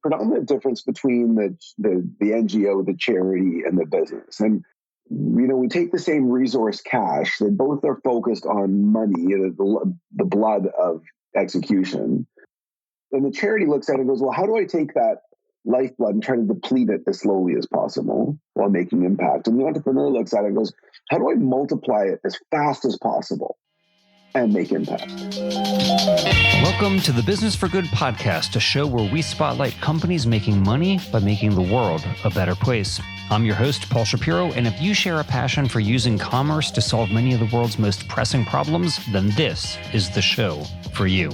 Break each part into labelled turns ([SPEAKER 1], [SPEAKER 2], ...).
[SPEAKER 1] predominant difference between the NGO, the charity, and the business. And we take the same resource, cash. They both are focused on money, the blood of execution. And the charity looks at it and goes, well, how do I take that lifeblood and try to deplete it as slowly as possible while making impact? And the entrepreneur looks at it and goes, how do I multiply it as fast as possible and make impact?
[SPEAKER 2] Welcome to the Business for Good podcast, a show where we spotlight companies making money by making the world a better place. I'm your host, Paul Shapiro, and if you share a passion for using commerce to solve many of the world's most pressing problems, then this is the show for you.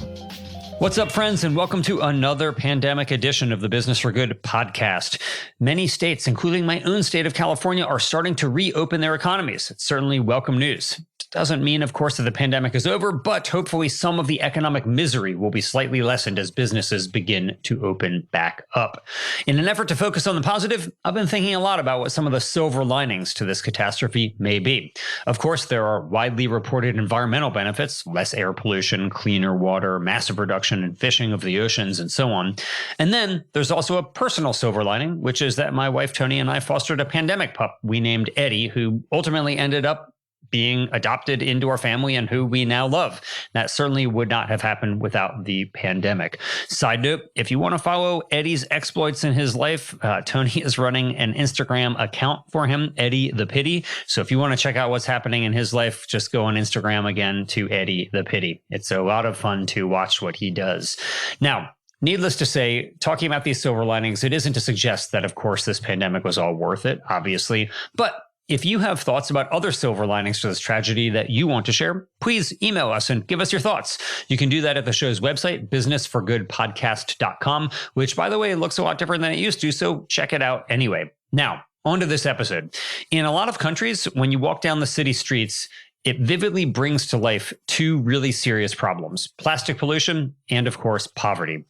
[SPEAKER 2] What's up, friends, and welcome to another pandemic edition of the Business for Good podcast. Many states, including my own state of California, are starting to reopen their economies. It's certainly welcome news. Doesn't mean, of course, that the pandemic is over, but hopefully some of the economic misery will be slightly lessened as businesses begin to open back up. In an effort to focus on the positive, I've been thinking a lot about what some of the silver linings to this catastrophe may be. Of course, there are widely reported environmental benefits, less air pollution, cleaner water, massive reduction in fishing of the oceans, and so on. And then there's also a personal silver lining, which is that my wife, Tony, and I fostered a pandemic pup we named Eddie, who ultimately ended up being adopted into our family and who we now love. That certainly would not have happened without the pandemic. Side note, if you want to follow Eddie's exploits in his life, Tony is running an Instagram account for him, Eddie the Pity. So if you want to check out what's happening in his life, just go on Instagram again to Eddie the Pity. It's a lot of fun to watch what he does. Now, needless to say, talking about these silver linings, it isn't to suggest that, of course, this pandemic was all worth it, obviously, but if you have thoughts about other silver linings to this tragedy that you want to share, please email us and give us your thoughts. You can do that at the show's website, businessforgoodpodcast.com, which, by the way, looks a lot different than it used to, so check it out anyway. Now, on to this episode. In a lot of countries, when you walk down the city streets, it vividly brings to life two really serious problems: plastic pollution and, of course, poverty.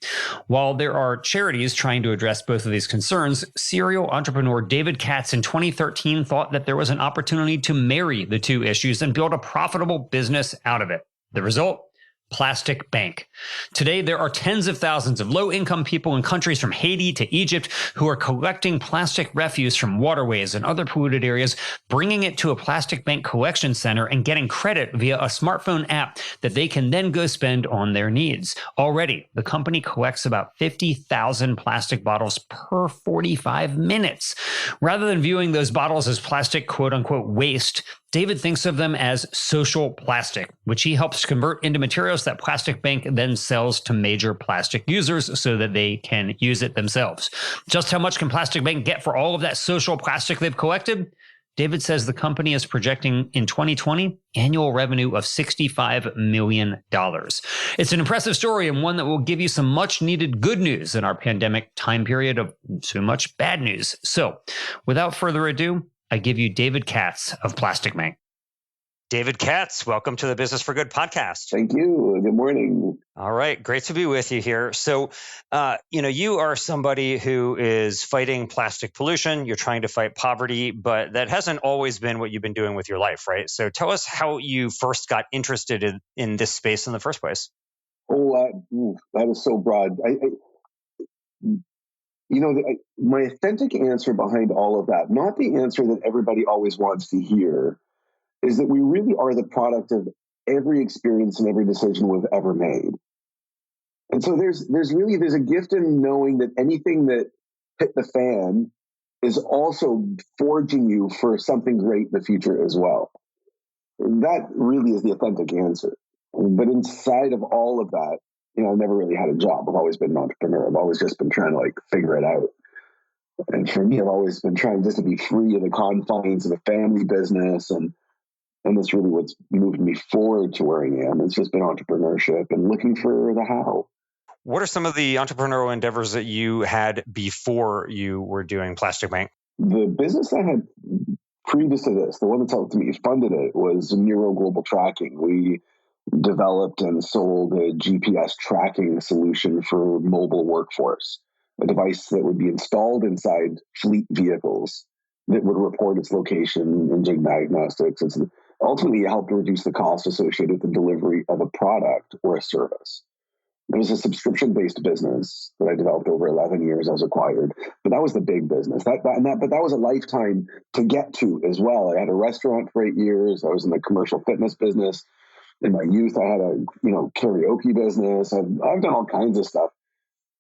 [SPEAKER 2] While there are charities trying to address both of these concerns, serial entrepreneur David Katz in 2013 thought that there was an opportunity to marry the two issues and build a profitable business out of it. The result? Plastic Bank. Today, there are tens of thousands of low-income people in countries from Haiti to Egypt who are collecting plastic refuse from waterways and other polluted areas, bringing it to a Plastic Bank collection center and getting credit via a smartphone app that they can then go spend on their needs. Already, the company collects about 50,000 plastic bottles per 45 minutes. Rather than viewing those bottles as plastic quote-unquote waste, David thinks of them as social plastic, which he helps convert into materials that Plastic Bank then sells to major plastic users so that they can use it themselves. Just how much can Plastic Bank get for all of that social plastic they've collected? David says the company is projecting in 2020 annual revenue of $65 million. It's an impressive story and one that will give you some much needed good news in our pandemic time period of so much bad news. So without further ado, I give you David Katz of Plastic Bank. David Katz, welcome to the Business for Good podcast.
[SPEAKER 1] Thank you. Good morning.
[SPEAKER 2] All right. Great to be with you here. So, you are somebody who is fighting plastic pollution. You're trying to fight poverty, but that hasn't always been what you've been doing with your life, right? So tell us how you first got interested in this space in the first place.
[SPEAKER 1] That is so broad. My authentic answer behind all of that, not the answer that everybody always wants to hear, is that we really are the product of every experience and every decision we've ever made. And so there's a gift in knowing that anything that hit the fan is also forging you for something great in the future as well. That really is the authentic answer. But inside of all of that, I've never really had a job. I've always been an entrepreneur. I've always just been trying to figure it out. And for me, I've always been trying just to be free of the confines of a family business. And that's really what's moved me forward to where I am. It's just been entrepreneurship and looking for the how.
[SPEAKER 2] What are some of the entrepreneurial endeavors that you had before you were doing Plastic Bank?
[SPEAKER 1] The business I had previous to this, the one that's helped me funded it, was Neuro Global Tracking. We developed and sold a GPS tracking solution for mobile workforce, a device that would be installed inside fleet vehicles that would report its location and do diagnostics. It's ultimately helped reduce the cost associated with the delivery of a product or a service. It was a subscription-based business that I developed over 11 years. I was acquired, but that was the big business. But that was a lifetime to get to as well. I had a restaurant for 8 years. I was in the commercial fitness business. In my youth, I had a karaoke business. I've done all kinds of stuff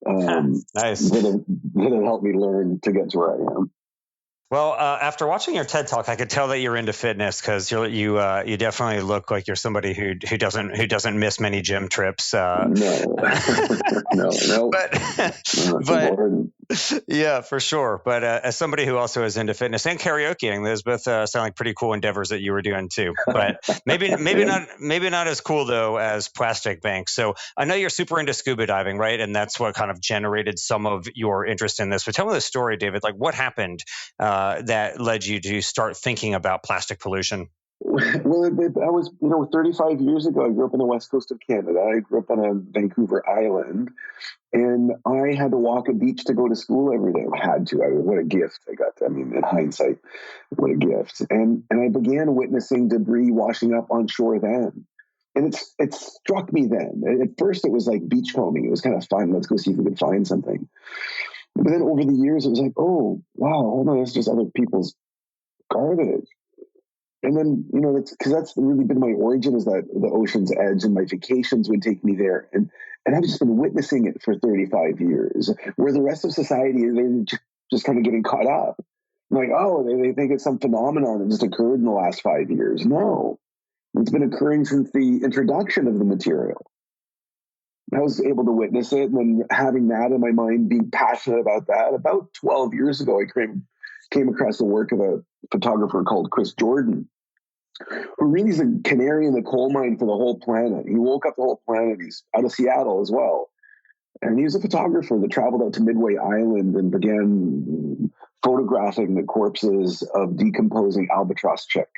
[SPEAKER 2] Nice.
[SPEAKER 1] that have helped me learn to get to where I am.
[SPEAKER 2] Well, after watching your TED Talk, I could tell that you're into fitness because you definitely look like you're somebody who doesn't miss many gym trips.
[SPEAKER 1] No, no.
[SPEAKER 2] But yeah, for sure. But as somebody who also is into fitness and karaokeing, those both sound like pretty cool endeavors that you were doing too. But maybe not as cool though as Plastic Bank. So I know you're super into scuba diving, right? And that's what kind of generated some of your interest in this. But tell me the story, David. Like, what happened that led you to start thinking about plastic pollution?
[SPEAKER 1] Well, I was, 35 years ago, I grew up on the west coast of Canada. I grew up on a Vancouver island, and I had to walk a beach to go to school every day. I had to. What a gift I got. I mean, in hindsight, what a gift. And I began witnessing debris washing up on shore then. And it struck me then. At first, it was like beachcombing. It was kind of fun. Let's go see if we can find something. But then over the years, it was like, oh, wow, hold on, it's just other people's garbage. And then, that's really been my origin, is that the ocean's edge, and my vacations would take me there. And I've just been witnessing it for 35 years, where the rest of society, they're just kind of getting caught up. Like, oh, they think it's some phenomenon that just occurred in the last 5 years. No, it's been occurring since the introduction of the material. I was able to witness it, and then having that in my mind, being passionate about that. About 12 years ago, I came across the work of a photographer called Chris Jordan, who really is a canary in the coal mine for the whole planet. He woke up the whole planet. He's out of Seattle as well. And he was a photographer that traveled out to Midway Island and began photographing the corpses of decomposing albatross chick.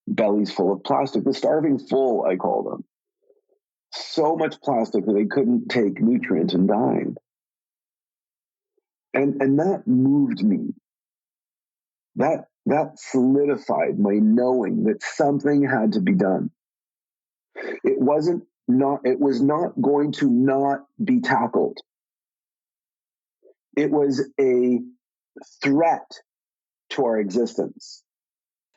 [SPEAKER 1] Bellies full of plastic. The starving full, I call them. So much plastic that they couldn't take nutrient and died. And that moved me. That solidified my knowing that something had to be done. It was not going to not be tackled. It was a threat to our existence.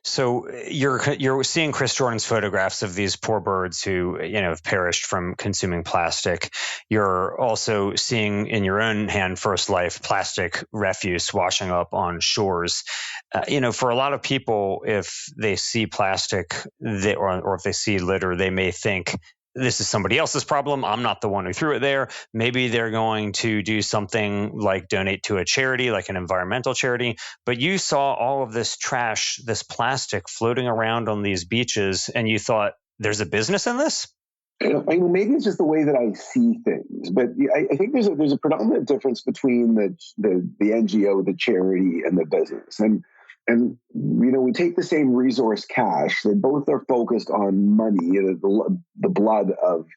[SPEAKER 2] So you're seeing Chris Jordan's photographs of these poor birds who have perished from consuming plastic. You're also seeing in your own hand, first life, plastic refuse washing up on shores. For a lot of people, if they see plastic or if they see litter, they may think, this is somebody else's problem. I'm not the one who threw it there. Maybe they're going to do something like donate to a charity, like an environmental charity. But you saw all of this trash, this plastic floating around on these beaches, and you thought, there's a business in this?
[SPEAKER 1] Maybe it's just the way that I see things, but I think there's a predominant difference between the NGO, the charity, and the business. And we take the same resource, cash. They both are focused on money, the blood of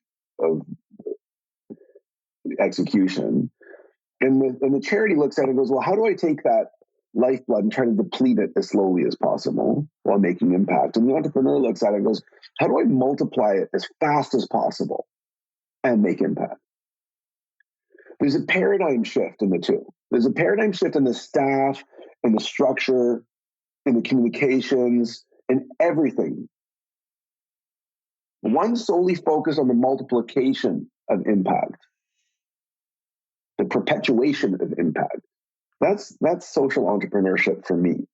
[SPEAKER 1] execution. And the charity looks at it and goes, well, how do I take that lifeblood and try to deplete it as slowly as possible while making impact? And the entrepreneur looks at it and goes, how do I multiply it as fast as possible and make impact? There's a paradigm shift in the two. There's a paradigm shift in the staff, in the structure, in the communications, and everything. One solely focused on the multiplication of impact, the perpetuation of impact. That's social entrepreneurship for me.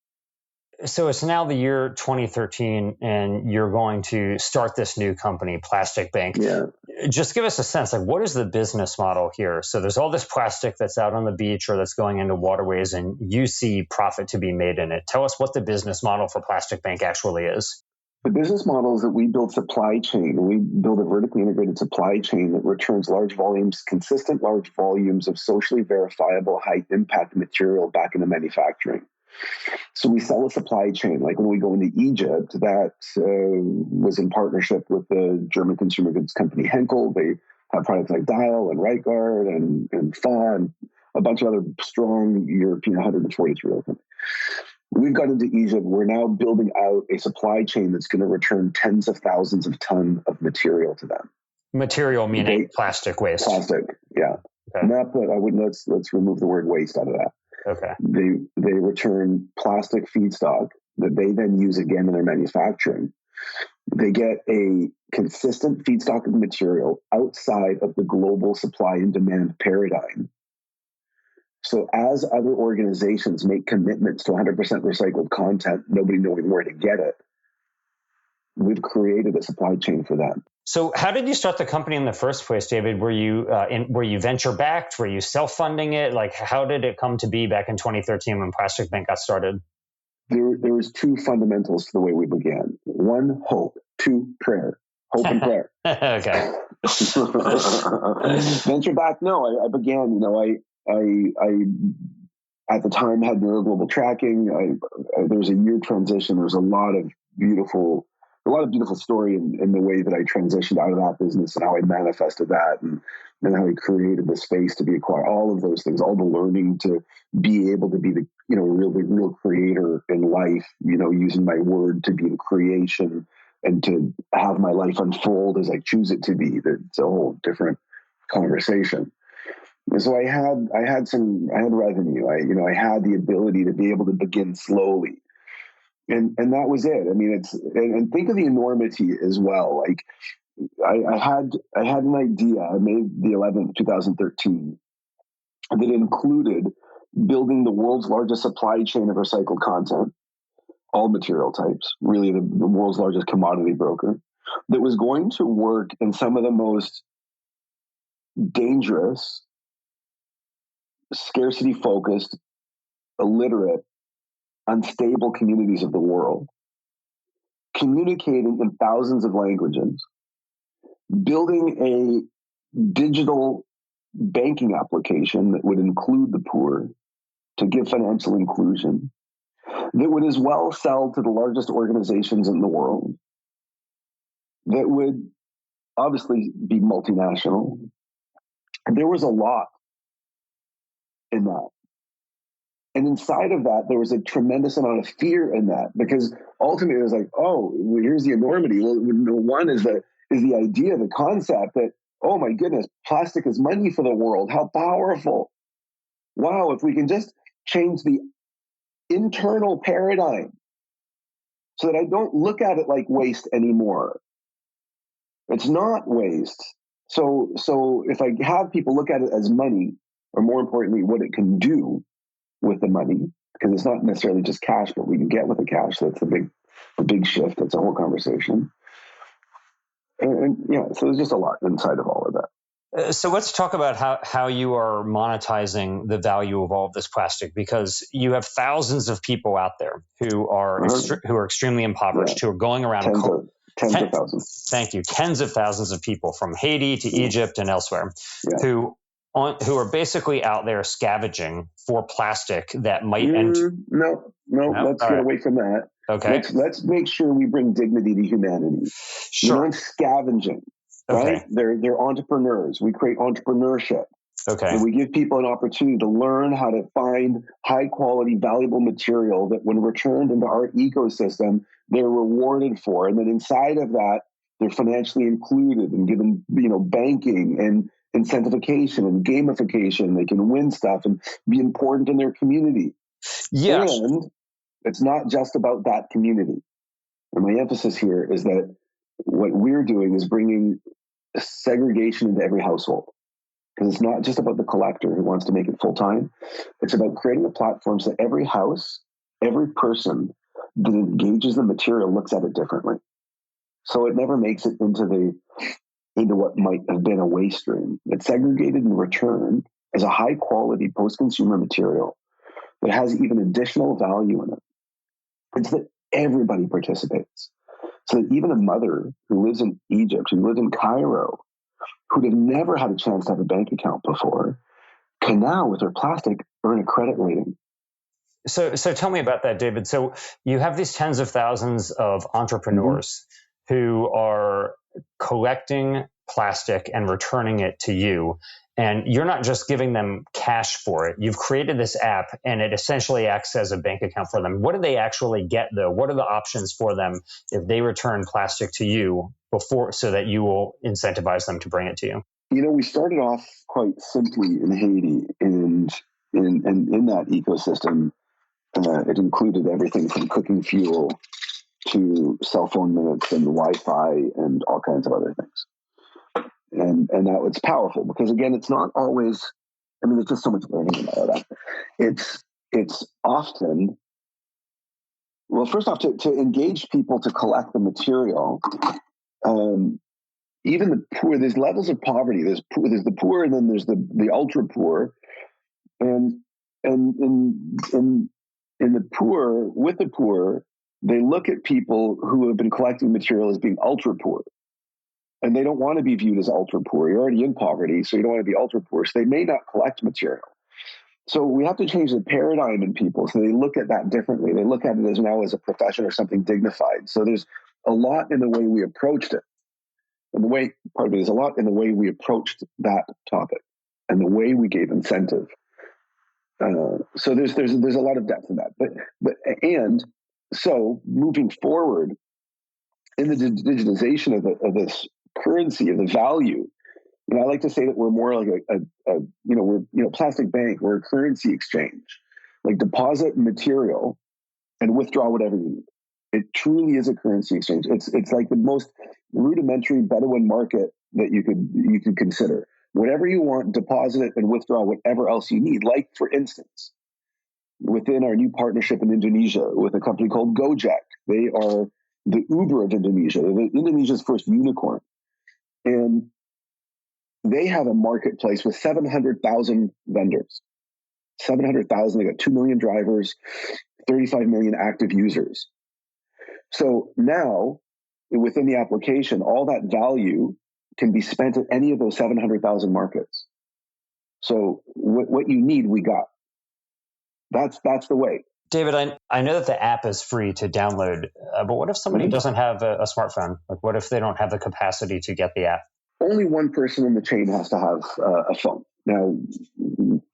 [SPEAKER 2] So it's now the year 2013, and you're going to start this new company, Plastic Bank.
[SPEAKER 1] Yeah.
[SPEAKER 2] Just give us a sense, like, what is the business model here? So there's all this plastic that's out on the beach or that's going into waterways, and you see profit to be made in it. Tell us what the business model for Plastic Bank actually is.
[SPEAKER 1] The business model is that we build supply chain. We build a vertically integrated supply chain that returns consistent large volumes of socially verifiable, high impact material back into manufacturing. So we sell a supply chain. Like when we go into Egypt, that was in partnership with the German consumer goods company Henkel. They have products like Dial and Right Guard and Fa and a bunch of other strong European 143 companies. We've got into Egypt. We're now building out a supply chain that's going to return tens of thousands of tons of material to them.
[SPEAKER 2] Material meaning plastic waste.
[SPEAKER 1] Plastic, yeah. Okay. Not, but I wouldn't. Let's remove the word waste out of that.
[SPEAKER 2] Okay.
[SPEAKER 1] They return plastic feedstock that they then use again in their manufacturing. They get a consistent feedstock of material outside of the global supply and demand paradigm. So as other organizations make commitments to 100% recycled content, nobody knowing where to get it, we've created a supply chain for them.
[SPEAKER 2] So how did you start the company in the first place, David? Were you venture backed? Were you self-funding it? Like, how did it come to be back in 2013 when Plastic Bank got started?
[SPEAKER 1] There was two fundamentals to the way we began. One, hope. Two, prayer. Hope and prayer.
[SPEAKER 2] Okay.
[SPEAKER 1] Venture back? No, I began. I at the time had neuroglobal tracking. There was a year transition. There was a lot of beautiful story in the way that I transitioned out of that business and how I manifested that and how I created the space to be acquired. All of those things, all the learning to be able to be the real creator in life. Using my word to be in creation and to have my life unfold as I choose it to be. It's a whole different conversation. So I had revenue. I had the ability to be able to begin slowly. And that was it. I mean, and think of the enormity as well. Like I had an idea. I made the 11th, 2013, that included building the world's largest supply chain of recycled content, all material types, really the world's largest commodity broker, that was going to work in some of the most dangerous, scarcity-focused, illiterate, unstable communities of the world, communicating in thousands of languages, building a digital banking application that would include the poor to give financial inclusion, that would as well sell to the largest organizations in the world, that would obviously be multinational. And there was a lot in that. And inside of that, there was a tremendous amount of fear in that, because ultimately it was like, oh, well, here's the enormity. Well, one is the idea, the concept that, oh my goodness, plastic is money for the world. How powerful. Wow, if we can just change the internal paradigm so that I don't look at it like waste anymore. It's not waste. So if I have people look at it as money, or more importantly, what it can do with the money, because it's not necessarily just cash, but what you get with the cash. That's the big shift. That's a whole conversation. And so there's just a lot inside of all of that.
[SPEAKER 2] So let's talk about how you are monetizing the value of all of this plastic, because you have thousands of people out there who are who are extremely impoverished, who are going around
[SPEAKER 1] tens of thousands.
[SPEAKER 2] Thank you, tens of thousands of people from Haiti to Egypt and elsewhere, who are basically out there scavenging for plastic that might enter.
[SPEAKER 1] No, let's get away from that.
[SPEAKER 2] Okay,
[SPEAKER 1] let's make sure we bring dignity to humanity.
[SPEAKER 2] Sure,
[SPEAKER 1] we're not scavenging. Right?
[SPEAKER 2] Okay.
[SPEAKER 1] They're entrepreneurs. We create entrepreneurship.
[SPEAKER 2] Okay.
[SPEAKER 1] And we give people an opportunity to learn how to find high quality, valuable material that when returned into our ecosystem, they're rewarded for. And then inside of that, they're financially included and given, banking and incentivization and gamification. They can win stuff and be important in their community.
[SPEAKER 2] Yes.
[SPEAKER 1] And it's not just about that community. And my emphasis here is that what we're doing is bringing segregation into every household, because it's not just about the collector who wants to make it full time. It's about creating a platform so that every house, every person that engages the material looks at it differently. So it never makes it into what might have been a waste stream. It's segregated and returned as a high quality post-consumer material that has even additional value in it. It's that everybody participates. So that even a mother who lives in Egypt, who lives in Cairo, who'd have never had a chance to have a bank account before, can now, with her plastic, earn a credit rating.
[SPEAKER 2] So tell me about that, David. So you have these tens of thousands of entrepreneurs who are collecting plastic and returning it to you. And you're not just giving them cash for it. You've created this app and it essentially acts as a bank account for them. What do they actually get though? What are the options for them if they return plastic to you before, so that you will incentivize them to bring it to you?
[SPEAKER 1] We started off quite simply in Haiti, and in that ecosystem, it included everything from cooking fuel to cell phone minutes and Wi-Fi and all kinds of other things. And that was powerful because, again, it's not always, there's just so much learning about that. It's often, well, first off, to engage people to collect the material, even the poor, there's levels of poverty. There's the poor, and then there's the ultra poor. And in the poor, with the poor, they look at people who have been collecting material as being ultra poor. And they don't want to be viewed as ultra poor. You're already in poverty, so you don't want to be ultra poor. So they may not collect material. So we have to change the paradigm in people so they look at that differently. They look at it as now as a profession or something dignified. So there's a lot in the way we approached it. And there's a lot in the way we approached that topic and the way we gave incentive. So there's a lot of depth in that. So moving forward in the digitization of this currency, of the value, I like to say that we're more like we're plastic bank. We're a currency exchange, like deposit material and withdraw whatever you need. It truly is a currency exchange. It's like the most rudimentary Bedouin market that you could consider. Whatever you want, deposit it and withdraw whatever else you need. Like, for instance, within our new partnership in Indonesia with a company called Gojek, they are the Uber of Indonesia. They're Indonesia's first unicorn. And they have a marketplace with 700,000 vendors. 700,000, they got 2 million drivers, 35 million active users. So now, within the application, all that value can be spent at any of those 700,000 markets. So what you need, we got. That's the way.
[SPEAKER 2] David, I know that the app is free to download, but what if somebody doesn't have a smartphone? Like, what if they don't have the capacity to get the app?
[SPEAKER 1] Only one person in the chain has to have a phone. Now,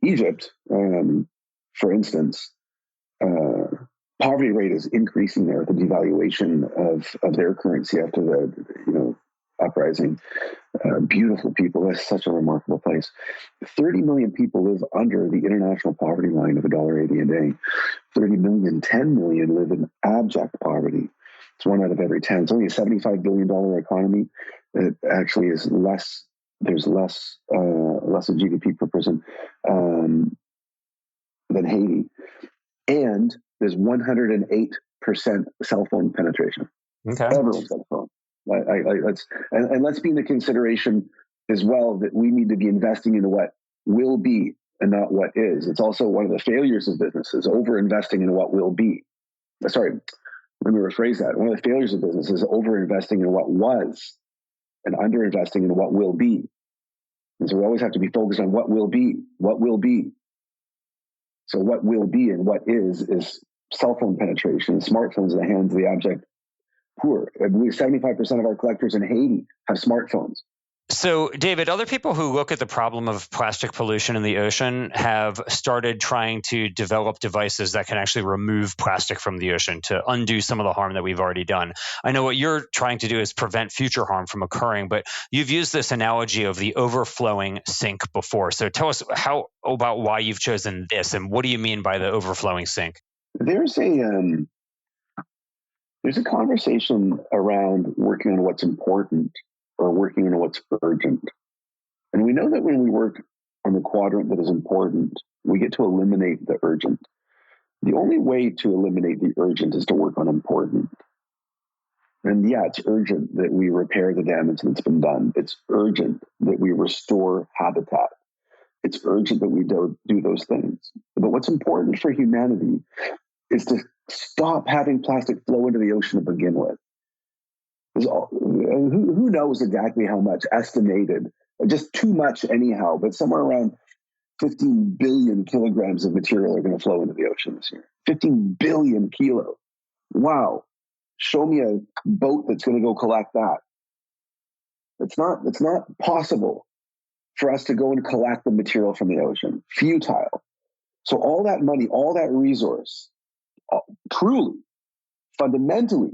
[SPEAKER 1] Egypt, for instance, poverty rate is increasing there with the devaluation of their currency after the uprising. Beautiful people. That's such a remarkable place. 30 million people live under the international poverty line of $1.80 a day. 30 million, 10 million live in abject poverty. It's 1 out of every 10. It's only a $75 billion economy. It actually is less. There's less of GDP per person than Haiti, and there's 108% cell phone penetration.
[SPEAKER 2] Okay,
[SPEAKER 1] everyone's got a phone. Let's be in the consideration as well that we need to be investing in what will be and not what is. It's also one of the failures of businesses, over-investing in what will be. Sorry, let me rephrase that. One of the failures of business is over-investing in what was and under-investing in what will be. And so we always have to be focused on what will be. So what will be and what is cell phone penetration, smartphones in the hands of the abject poor. I believe 75% of our collectors in Haiti have smartphones.
[SPEAKER 2] So, David, other people who look at the problem of plastic pollution in the ocean have started trying to develop devices that can actually remove plastic from the ocean to undo some of the harm that we've already done. I know what you're trying to do is prevent future harm from occurring, but you've used this analogy of the overflowing sink before. So tell us about why you've chosen this, and what do you mean by the overflowing sink?
[SPEAKER 1] There's a conversation around working on what's important or working on what's urgent. And we know that when we work on the quadrant that is important, we get to eliminate the urgent. The only way to eliminate the urgent is to work on important. And yeah, it's urgent that we repair the damage that's been done. It's urgent that we restore habitat. It's urgent that we do those things. But what's important for humanity is to stop having plastic flow into the ocean to begin with. Who knows exactly how much estimated, just too much anyhow, but somewhere around 15 billion kilograms of material are going to flow into the ocean this year. 15 billion kilos. Wow. Show me a boat that's going to go collect that. It's not possible for us to go and collect the material from the ocean. Futile. So all that money, all that resource, truly, fundamentally,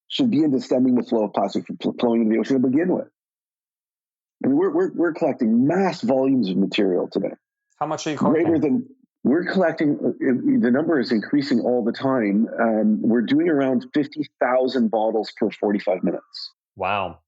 [SPEAKER 1] should be into stemming the flow of plastic from flowing into the ocean to begin with. I mean, we're collecting mass volumes of material today.
[SPEAKER 2] How much are you collecting?
[SPEAKER 1] Greater than we're collecting. The number is increasing all the time. We're doing around 50,000 bottles per 45 minutes.
[SPEAKER 2] Wow.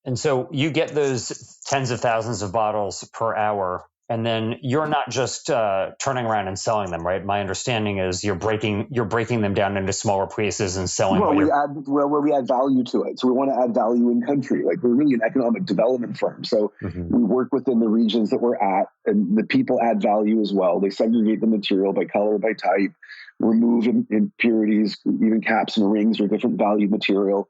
[SPEAKER 2] And so you get those tens of thousands of bottles per hour, and then you're not just turning around and selling them, right? My understanding is you're breaking them down into smaller pieces and selling.
[SPEAKER 1] Well, we add value to it. So we want to add value in country. Like, we're really an economic development firm. So we work within the regions that we're at, and the people add value as well. They segregate the material by color, by type, remove impurities, even caps and rings or different value material.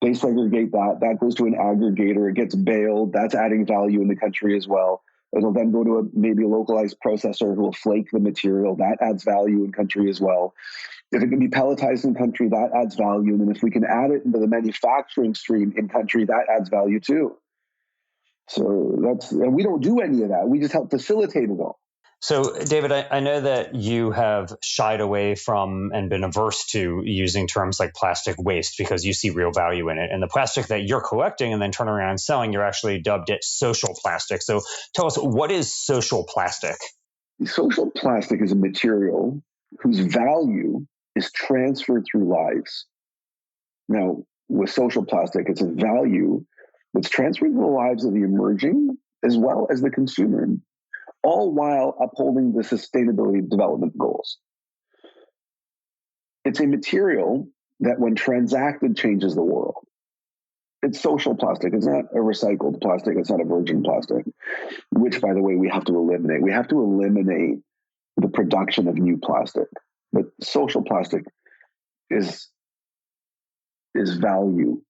[SPEAKER 1] They segregate that. That goes to an aggregator. It gets baled. That's adding value in the country as well. It'll then go to maybe a localized processor who will flake the material. That adds value in country as well. If it can be pelletized in country, that adds value. And then if we can add it into the manufacturing stream in country, that adds value too. So and we don't do any of that. We just help facilitate it all.
[SPEAKER 2] So, David, I know that you have shied away from and been averse to using terms like plastic waste because you see real value in it. And the plastic that you're collecting and then turning around and selling, you're actually dubbed it social plastic. So tell us, what is social plastic?
[SPEAKER 1] Social plastic is a material whose value is transferred through lives. Now, with social plastic, it's a value that's transferred through the lives of the emerging as well as the consumer, all while upholding the sustainability development goals. It's a material that, when transacted, changes the world. It's social plastic. It's not a recycled plastic. It's not a virgin plastic, which, by the way, we have to eliminate. We have to eliminate the production of new plastic. But social plastic is value.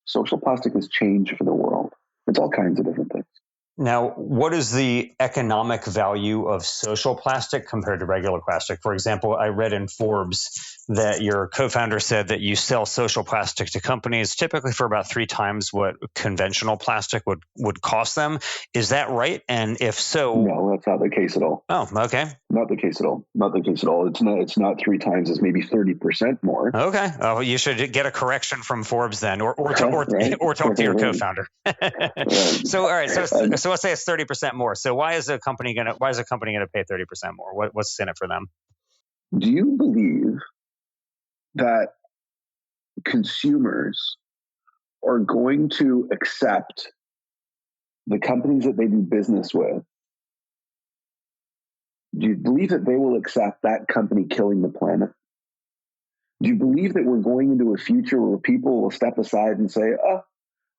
[SPEAKER 1] Social plastic is change for the world. It's all kinds of different things.
[SPEAKER 2] Now, what is the economic value of social plastic compared to regular plastic? For example, I read in Forbes that your co-founder said that you sell social plastic to companies typically for about 3 times what conventional plastic would cost them. Is that right? And if so...
[SPEAKER 1] No, that's not the case at all.
[SPEAKER 2] Oh, okay.
[SPEAKER 1] Not the case at all. Not the case at all. It's not 3 times. It's maybe 30% more.
[SPEAKER 2] Okay. Oh, you should get a correction from Forbes then, or talk to your co-founder. So, all right. So let's say it's 30% more. So why is a company gonna pay 30% more? What's in it for them?
[SPEAKER 1] Do you believe that consumers are going to accept the companies that they do business with? Do you believe that they will accept that company killing the planet? Do you believe that we're going into a future where people will step aside and say,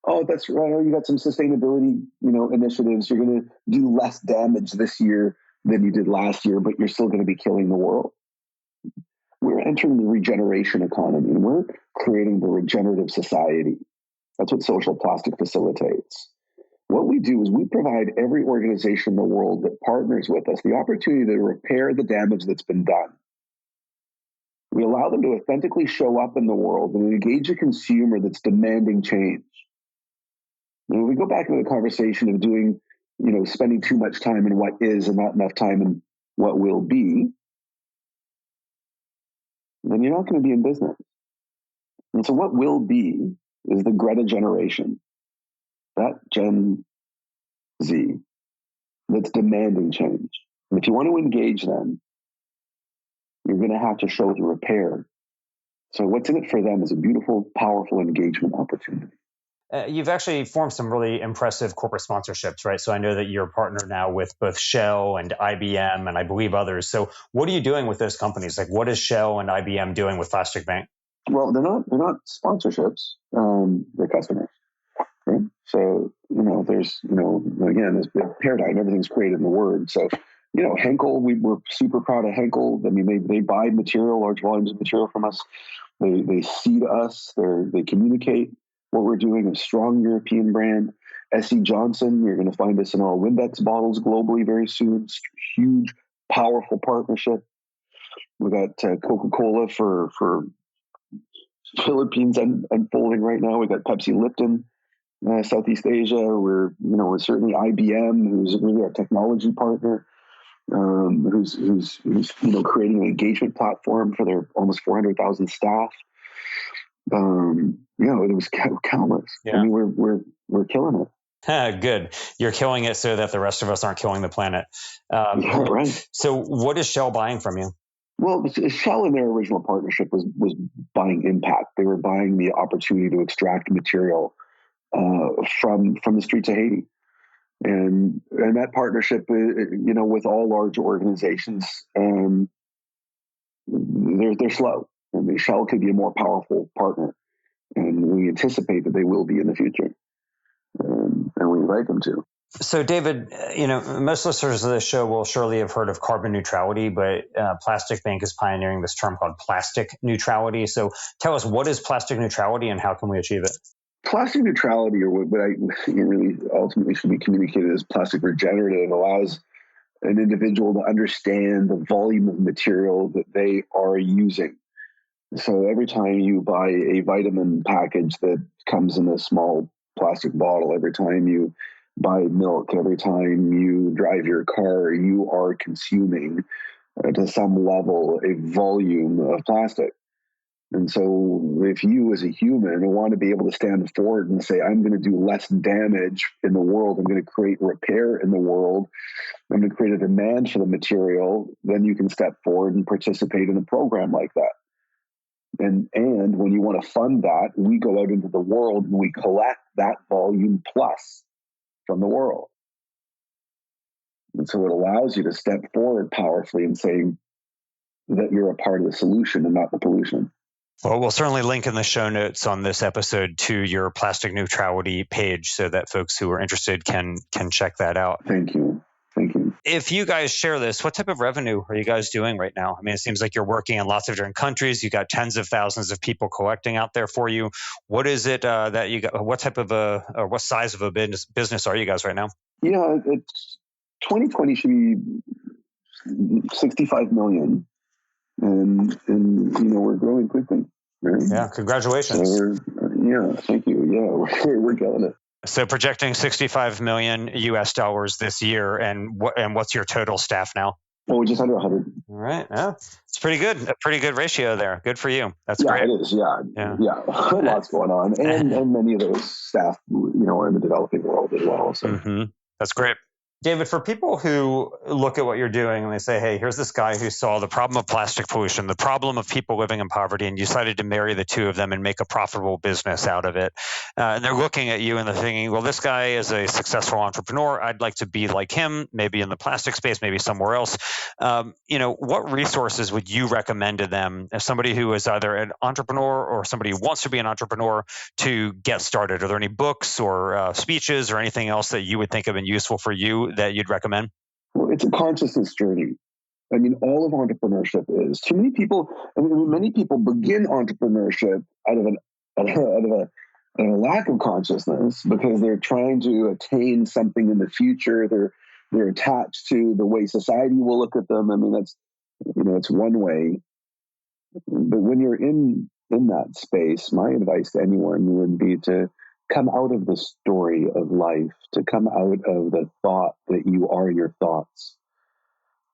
[SPEAKER 1] oh, that's right, you got some sustainability, initiatives. You're going to do less damage this year than you did last year, but you're still going to be killing the world? We're entering the regeneration economy, and we're creating the regenerative society. That's what social plastic facilitates. What we do is we provide every organization in the world that partners with us the opportunity to repair the damage that's been done. We allow them to authentically show up in the world and engage a consumer that's demanding change. When we go back into the conversation of doing, spending too much time in what is and not enough time in what will be, then you're not going to be in business. And so what will be is the Greta generation, that Gen Z, that's demanding change. And if you want to engage them, you're going to have to show the repair. So what's in it for them is a beautiful, powerful engagement opportunity.
[SPEAKER 2] You've actually formed some really impressive corporate sponsorships, right? So I know that you're a partner now with both Shell and IBM, and I believe others. So what are you doing with those companies? Like, what is Shell and IBM doing with Plastic Bank?
[SPEAKER 1] Well, they're not sponsorships. They're customers. Right? So, there's, again, this big paradigm, everything's created in the word. So, Henkel, we're super proud of Henkel. I mean, they buy material, large volumes of material from us. They seed us. They communicate what we're doing. A strong European brand. S.C. Johnson, you're going to find us in all Windex bottles globally very soon. Huge, powerful partnership. We got Coca-Cola for Philippines unfolding right now. We got Pepsi Lipton Southeast Asia. We're certainly IBM, who's really our technology partner, who's creating an engagement platform for their almost 400,000 staff. It was countless.
[SPEAKER 2] Yeah.
[SPEAKER 1] I mean, we're killing it.
[SPEAKER 2] Good. You're killing it so that the rest of us aren't killing the planet.
[SPEAKER 1] Yeah, right.
[SPEAKER 2] So what is Shell buying from you?
[SPEAKER 1] Well, Shell in their original partnership was buying impact. They were buying the opportunity to extract material from the streets of Haiti. And that partnership, with all large organizations, they're slow. I mean, Shell could be a more powerful partner, and we anticipate that they will be in the future, and we invite them to.
[SPEAKER 2] So, David, most listeners of this show will surely have heard of carbon neutrality, but Plastic Bank is pioneering this term called plastic neutrality. So, tell us, what is plastic neutrality, and how can we achieve it?
[SPEAKER 1] Plastic neutrality, or what I really ultimately should be communicated as plastic regenerative, allows an individual to understand the volume of material that they are using. So every time you buy a vitamin package that comes in a small plastic bottle, every time you buy milk, every time you drive your car, you are consuming to some level a volume of plastic. And so if you as a human want to be able to stand forward and say, I'm going to do less damage in the world, I'm going to create repair in the world, I'm going to create a demand for the material, then you can step forward and participate in a program like that. And when you want to fund that, we go out into the world and we collect that volume plus from the world. And so it allows you to step forward powerfully and say that you're a part of the solution and not the pollution.
[SPEAKER 2] Well, we'll certainly link in the show notes on this episode to your plastic neutrality page so that folks who are interested can check that out.
[SPEAKER 1] Thank you.
[SPEAKER 2] If you guys share this, what type of revenue are you guys doing right now? I mean, it seems like you're working in lots of different countries. You got tens of thousands of people collecting out there for you. What is it that you got? What type of or what size of a business are you guys right now?
[SPEAKER 1] It's 2020 should be 65 million. And we're growing quickly. Right?
[SPEAKER 2] Yeah, congratulations.
[SPEAKER 1] So thank you. Yeah, we're killing it.
[SPEAKER 2] So projecting 65 million US dollars this year, and what's your total staff now?
[SPEAKER 1] Well, we're just under 100.
[SPEAKER 2] All right. Yeah, it's pretty good. A pretty good ratio there. Good for you. That's great.
[SPEAKER 1] It is. Yeah. Lots going on, and many of those staff, are in the developing world as well. So
[SPEAKER 2] That's great. David, for people who look at what you're doing and they say, hey, here's this guy who saw the problem of plastic pollution, the problem of people living in poverty, and decided to marry the two of them and make a profitable business out of it. And they're looking at you and they're thinking, well, this guy is a successful entrepreneur. I'd like to be like him, maybe in the plastic space, maybe somewhere else. What resources would you recommend to them as somebody who is either an entrepreneur or somebody who wants to be an entrepreneur to get started? Are there any books or speeches or anything else that you would think have been useful for you that you'd recommend?
[SPEAKER 1] Well, it's a consciousness journey. I mean, all of entrepreneurship is. Too many people. Many people begin entrepreneurship out of a lack of consciousness because they're trying to attain something in the future. They're attached to the way society will look at them. I mean, that's it's one way. But when you're in that space, my advice to anyone would be to come out of the story of life, to come out of the thought that you are your thoughts,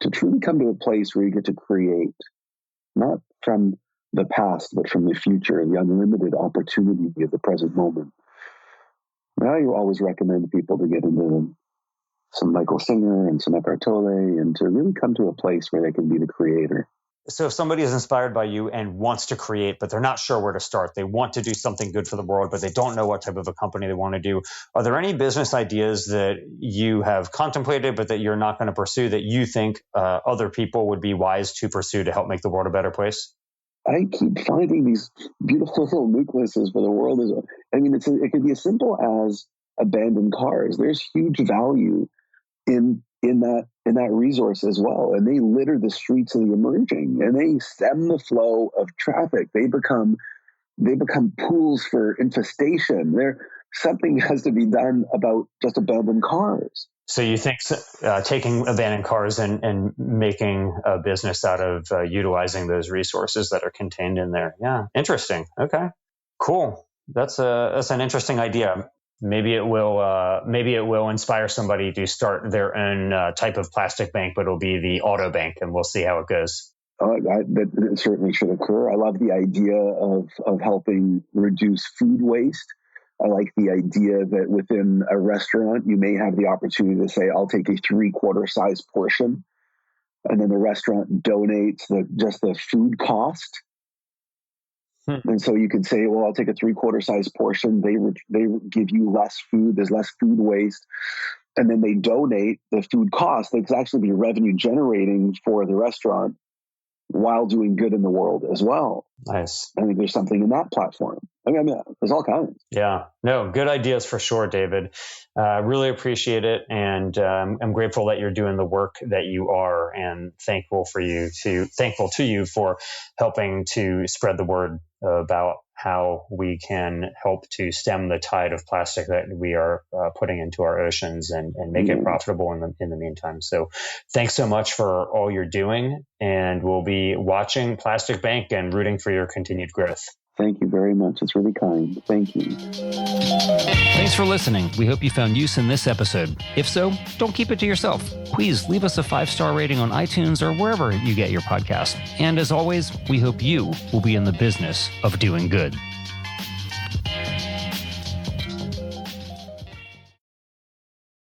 [SPEAKER 1] to truly come to a place where you get to create, not from the past, but from the future, the unlimited opportunity of the present moment. Now, you always recommend people to get into some Michael Singer and some Eckhart Tolle and to really come to a place where they can be the creator.
[SPEAKER 2] So if somebody is inspired by you and wants to create, but they're not sure where to start, they want to do something good for the world, but they don't know what type of a company they want to do, are there any business ideas that you have contemplated, but that you're not going to pursue that you think other people would be wise to pursue to help make the world a better place?
[SPEAKER 1] I keep finding these beautiful little nucleuses for the world. It could be as simple as abandoned cars. There's huge value in that resource as well, and they litter the streets of the emerging, and they stem the flow of traffic. They become pools for infestation. Something has to be done about just abandoned cars.
[SPEAKER 2] So you think taking abandoned cars and making a business out of utilizing those resources that are contained in there? Yeah, interesting. Okay, cool. That's an interesting idea. Maybe it will inspire somebody to start their own type of plastic bank, but it'll be the auto bank, and we'll see how it goes.
[SPEAKER 1] That certainly should occur. I love the idea of helping reduce food waste. I like the idea that within a restaurant, you may have the opportunity to say, I'll take a 3/4 size portion, and then the restaurant donates just the food cost. And so you could say, well, I'll take a 3/4 size portion. They give you less food. There's less food waste. And then they donate the food cost. That's actually be revenue generating for the restaurant while doing good in the world as well.
[SPEAKER 2] Nice.
[SPEAKER 1] I think there's something in that platform. I mean, there's all kinds.
[SPEAKER 2] Yeah, no, good ideas for sure, David. Really appreciate it. And I'm grateful that you're doing the work that you are, and thankful to you for helping to spread the word about how we can help to stem the tide of plastic that we are putting into our oceans and make it profitable in the meantime. So thanks so much for all you're doing, and we'll be watching Plastic Bank and rooting for your continued growth.
[SPEAKER 1] Thank you very much. It's really kind. Thank you.
[SPEAKER 2] Thanks for listening. We hope you found use in this episode. If so, don't keep it to yourself. Please leave us a 5-star rating on iTunes or wherever you get your podcast. And as always, we hope you will be in the business of doing good.